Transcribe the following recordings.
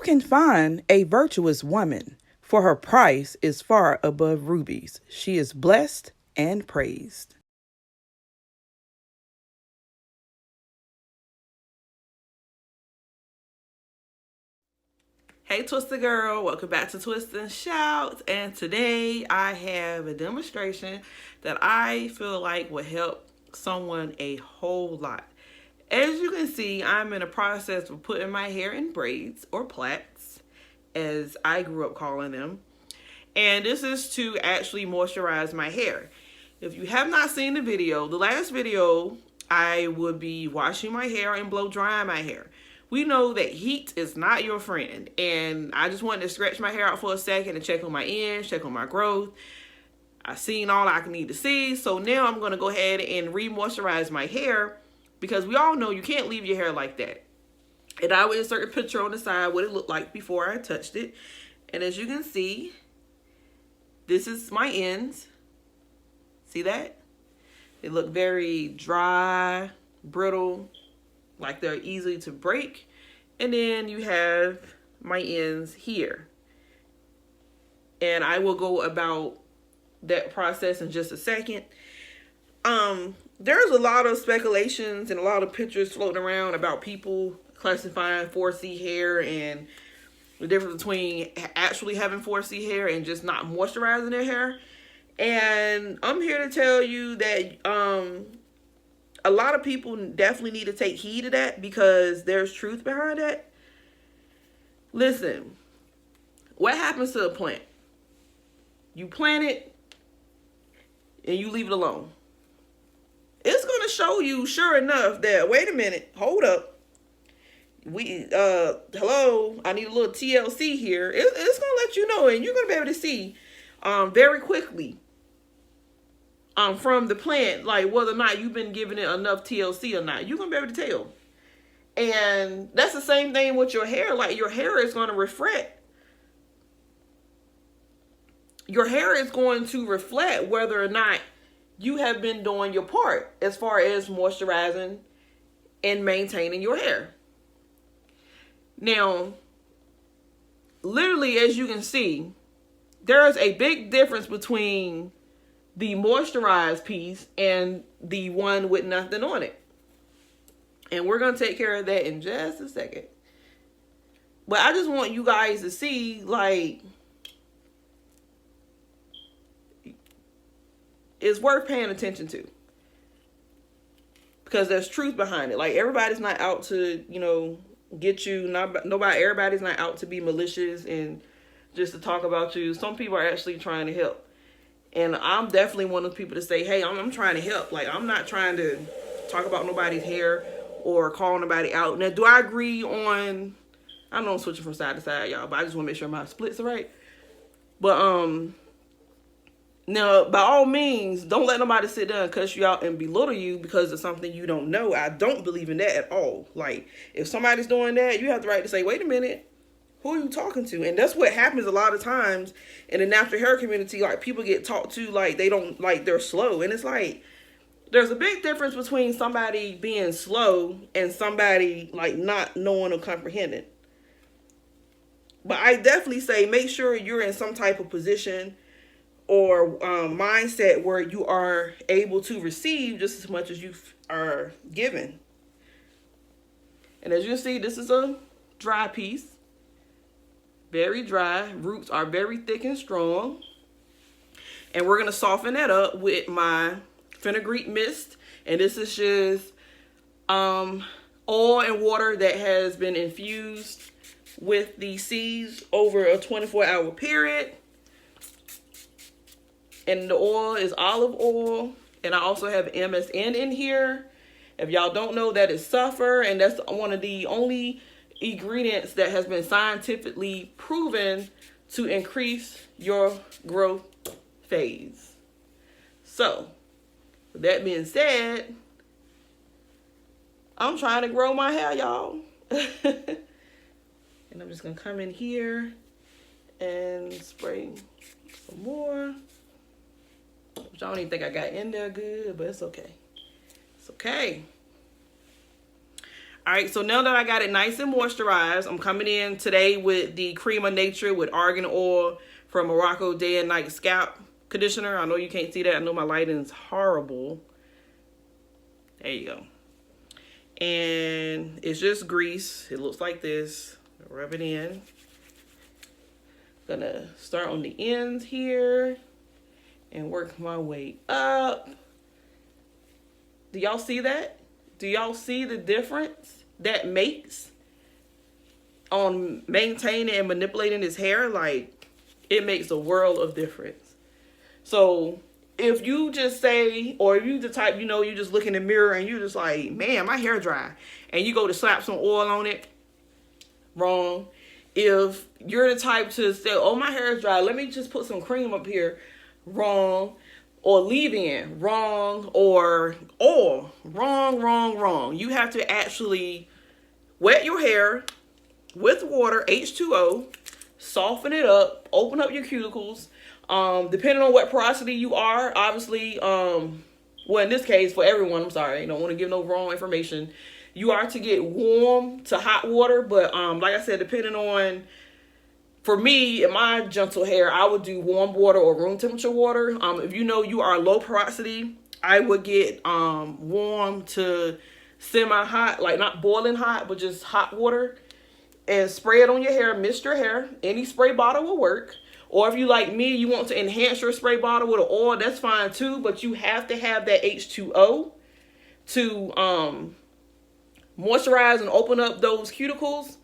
can find a virtuous woman, for her price is far above rubies. She is blessed and praised. Hey Twister Girl, welcome back to Twist and Shout. And today I have a demonstration that I feel like will help someone a whole lot. As you can see, I'm in a process of putting my hair in braids or plaits, as I grew up calling them. And this is to actually moisturize my hair. If you have not seen the video, the last video, I would be washing my hair and blow drying my hair. We know that heat is not your friend. And I just wanted to stretch my hair out for a second and check on my ends, check on my growth. I've seen all I need to see. So now I'm going to go ahead and re-moisturize my hair, because we all know you can't leave your hair like that. And I will insert a picture on the side what it looked like before I touched it. And as you can see, this is my ends. See that? They look very dry, brittle, like they're easy to break. And then you have my ends here. And I will go about that process in just a second. There's a lot of speculations and a lot of pictures floating around about people classifying 4C hair and the difference between actually having 4C hair and just not moisturizing their hair. And I'm here to tell you that a lot of people definitely need to take heed of that, because there's truth behind that. Listen, what happens to a plant? You plant it and you leave it alone. It's going to show you, sure enough, that, wait a minute, hold up. Hello, I need a little TLC here. It's going to let you know, and you're going to be able to see very quickly from the plant, like whether or not you've been giving it enough TLC or not. You're going to be able to tell. And that's the same thing with your hair. Like, your hair is going to reflect. Your hair is going to reflect whether or not you have been doing your part as far as moisturizing and maintaining your hair. Now, literally, as you can see, there is a big difference between the moisturized piece and the one with nothing on it. And we're going to take care of that in just a second. But I just want you guys to see, like, it's worth paying attention to, because there's truth behind it. Like, everybody's not out to, get you. Everybody's not out to be malicious and just to talk about you. Some people are actually trying to help. And I'm definitely one of those people to say, hey, I'm trying to help. Like, I'm not trying to talk about nobody's hair or call nobody out. Now, do I agree on, I know I'm switching from side to side, y'all, but I just want to make sure my splits are right. But, now, by all means, don't let nobody sit down and cuss you out and belittle you because of something you don't know. I don't believe in that at all. Like, if somebody's doing that, you have the right to say, wait a minute, who are you talking to? And that's what happens a lot of times in the natural hair community. Like, people get talked to like they don't, like, they're slow. And it's like, there's a big difference between somebody being slow and somebody, like, not knowing or comprehending. But I definitely say make sure you're in some type of position or mindset where you are able to receive just as much as you are given. And as you can see, this is a dry piece. Very dry. Roots are very thick and strong. And we're going to soften that up with my fenugreek mist. And this is just oil and water that has been infused with the seeds over a 24-hour period. And the oil is olive oil. And I also have MSM in here. If y'all don't know, that is sulfur. And that's one of the only ingredients that has been scientifically proven to increase your growth phase. So, with that being said, I'm trying to grow my hair, y'all. And I'm just going to come in here and spray some more. Which I don't even think I got in there good, but it's okay. It's okay. All right, so now that I got it nice and moisturized, I'm coming in today with the Cream of Nature with Argan Oil from Morocco Day and Night Scalp Conditioner. I know you can't see that. I know my lighting's horrible. There you go. And it's just grease. It looks like this. Rub it in. Gonna start on the ends here and work my way up. Do y'all see that? Do y'all see the difference that makes on maintaining and manipulating his hair? Like, it makes a world of difference. So if you just say, or if you the type, you know, you just look in the mirror and you're just like, man, my hair dry, and you go to slap some oil on it, wrong. If you're the type to say, oh, my hair is dry, let me just put some cream up here, wrong. Or leave-in, wrong. Or oil, wrong. You have to actually wet your hair with water, H2O, soften it up, open up your cuticles. Depending on what porosity you are, obviously, well, in this case, for everyone, I'm sorry, I don't want to give no wrong information. You are to get warm to hot water, but like I said, depending on, for me, in my gentle hair, I would do warm water or room temperature water. If you know you are low porosity, I would get warm to semi-hot, like not boiling hot, but just hot water, and spray it on your hair, mist your hair. Any spray bottle will work. Or if you like me, you want to enhance your spray bottle with an oil, that's fine too, but you have to have that H2O to moisturize and open up those cuticles,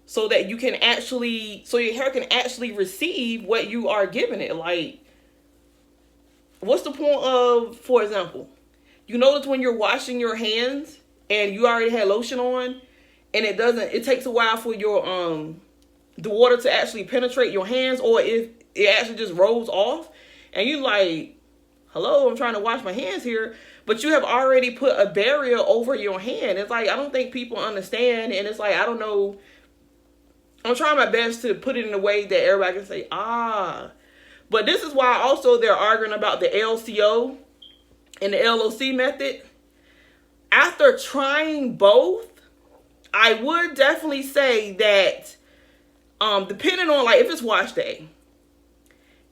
so that you can actually, so your hair can actually receive what you are giving it. Like, what's the point of, for example, you notice when you're washing your hands and you already had lotion on, and it takes a while for your, the water to actually penetrate your hands, or if it actually just rolls off, and you like, hello, I'm trying to wash my hands here, but you have already put a barrier over your hand. It's like, I don't think people understand, and it's like, I don't know, I'm trying my best to put it in a way that everybody can say, ah. But this is why also they're arguing about the LCO and the LOC method. After trying both, I would definitely say that depending on, like, if it's wash day,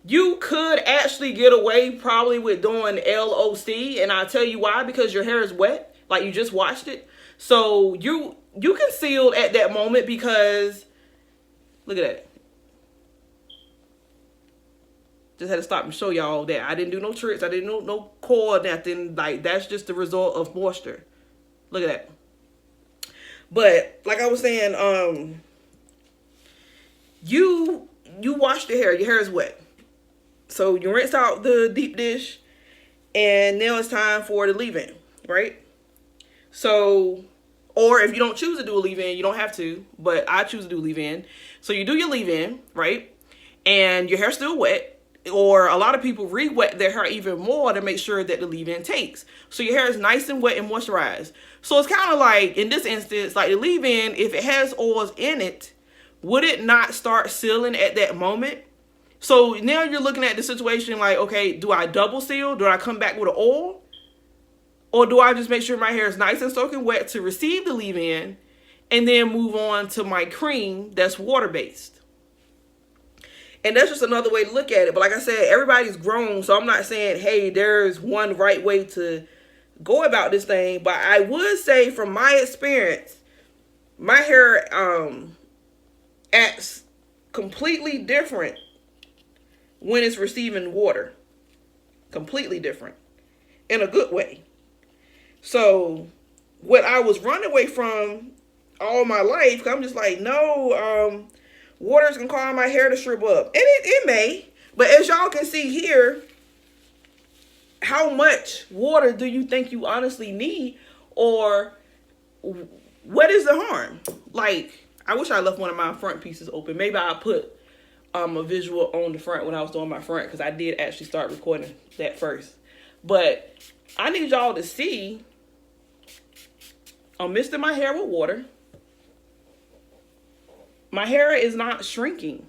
you could actually get away probably with doing LOC. And I'll tell you why. Because your hair is wet, like you just washed it. So you concealed at that moment, because look at that. Just had to stop and show y'all that I didn't do no tricks. I didn't do no core, nothing. Like, that's just the result of moisture. Look at that. But like I was saying, you washed your hair. Your hair is wet. So you rinse out the deep dish, and now it's time for the leave-in, right? So, or if you don't choose to do a leave-in, you don't have to, but I choose to do leave-in. So you do your leave-in, right? And your hair's still wet, or a lot of people re-wet their hair even more to make sure that the leave-in takes. So your hair is nice and wet and moisturized. So it's kind of like, in this instance, like the leave-in, if it has oils in it, would it not start sealing at that moment? So now you're looking at the situation like, okay, do I double seal? Do I come back with an oil? Or do I just make sure my hair is nice and soaking wet to receive the leave-in, and then move on to my cream that's water-based? And that's just another way to look at it. But like I said, everybody's grown, so I'm not saying, hey, there's one right way to go about this thing. But I would say, from my experience, my hair acts completely different when it's receiving water. Completely different. In a good way. So what I was running away from all my life, 'cause I'm just like, no, water's gonna cause my hair to shrivel up. And it may, but as y'all can see here, how much water do you think you honestly need? Or what is the harm? Like, I wish I left one of my front pieces open. Maybe I'll put a visual on the front when I was doing my front, because I did actually start recording that first. But I need y'all to see, I'm misting my hair with water. My hair is not shrinking.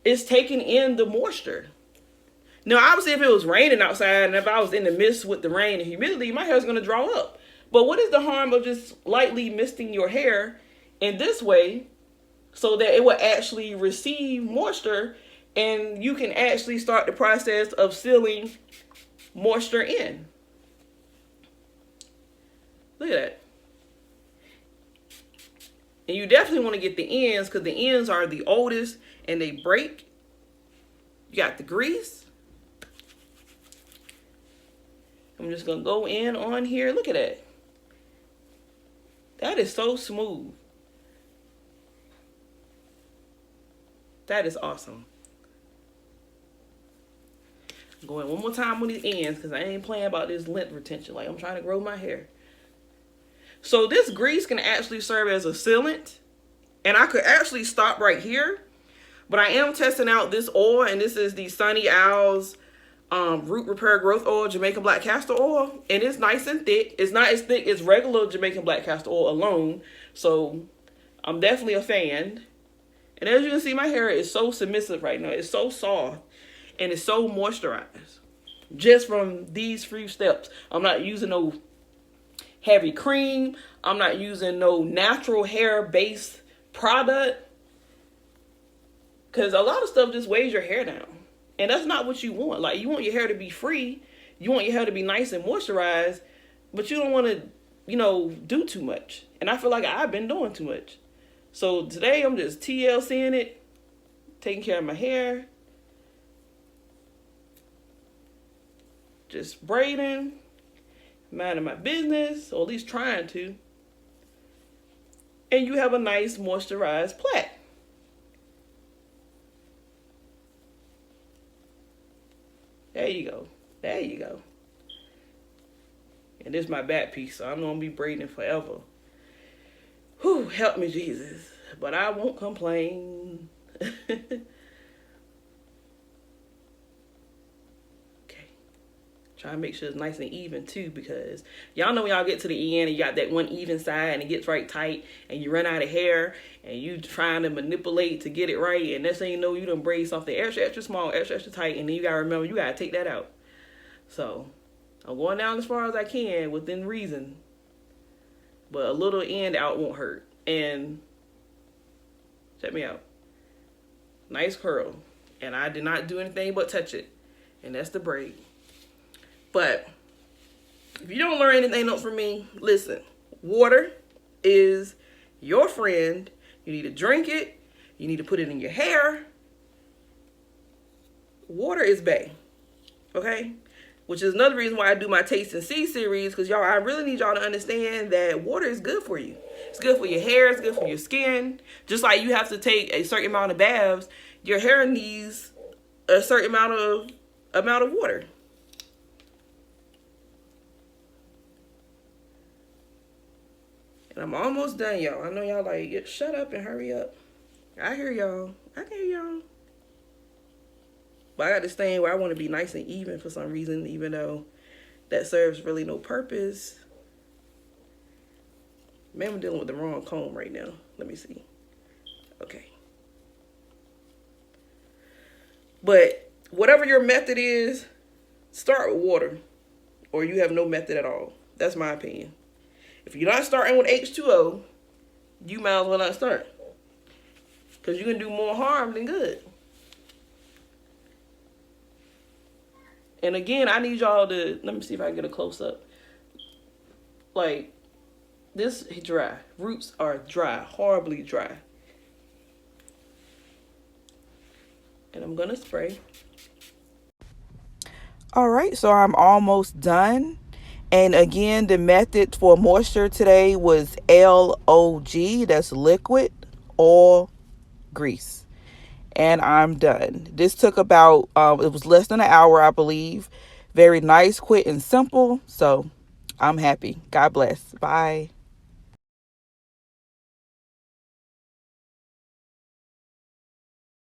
It's taking in the moisture. Now, obviously, if it was raining outside and if I was in the mist with the rain and humidity, my hair is going to draw up. But what is the harm of just lightly misting your hair in this way so that it will actually receive moisture and you can actually start the process of sealing moisture in? Look at that. And you definitely want to get the ends because the ends are the oldest and they break. You got the grease. I'm just going to go in on here. Look at that. That is so smooth. That is awesome. Going one more time on these ends because I ain't playing about this length retention. Like, I'm trying to grow my hair. So this grease can actually serve as a sealant. And I could actually stop right here. But I am testing out this oil. And this is the Sunny Owls Root Repair Growth Oil, Jamaican Black Castor Oil. And it's nice and thick. It's not as thick as regular Jamaican Black Castor Oil alone. So I'm definitely a fan. And as you can see, my hair is so submissive right now. It's so soft. And it's so moisturized. Just from these few steps. I'm not using no heavy cream. I'm not using no natural hair based product. Because a lot of stuff just weighs your hair down. And that's not what you want. Like, you want your hair to be free. You want your hair to be nice and moisturized. But you don't want to, do too much. And I feel like I've been doing too much. So today I'm just TLCing it. Taking care of my hair. Just braiding. Minding my business. Or at least trying to. And you have a nice moisturized plait. There you go. There you go. And this is my back piece, so I'm going to be braiding forever. Whew, help me, Jesus. But I won't complain. Okay. Try to make sure it's nice and even, too, because y'all know when y'all get to the end and you got that one even side and it gets right tight and you run out of hair and you trying to manipulate to get it right, and next thing you know, you done braid something extra, extra small, extra, extra tight, and then you got to remember, you got to take that out. So, I'm going down as far as I can within reason, but a little end out won't hurt. And check me out. Nice curl. And I did not do anything but touch it. And that's the braid. But if you don't learn anything else from me, listen. Water is your friend. You need to drink it. You need to put it in your hair. Water is bae. Okay? Which is another reason why I do my Taste and See series. Because y'all, I really need y'all to understand that water is good for you. It's good for your hair. It's good for your skin. Just like you have to take a certain amount of baths, your hair needs a certain amount of water. And I'm almost done, y'all. I know y'all like, shut up and hurry up. I hear y'all. I can hear y'all. But I got this thing where I want to be nice and even for some reason, even though that serves really no purpose. Man, I'm dealing with the wrong comb right now. Let me see. Okay. But whatever your method is, start with water. Or you have no method at all. That's my opinion. If you're not starting with H2O, you might as well not start. Because you can do more harm than good. And again, I need y'all to, let me see if I can get a close up. Like, this is dry. Roots are dry, horribly dry. And I'm going to spray. All right, so I'm almost done. And again, the method for moisture today was LOG. That's liquid oil grease. And I'm done. This took about, it was less than an hour, I believe. Very nice, quick, and simple. So I'm happy. God bless. Bye.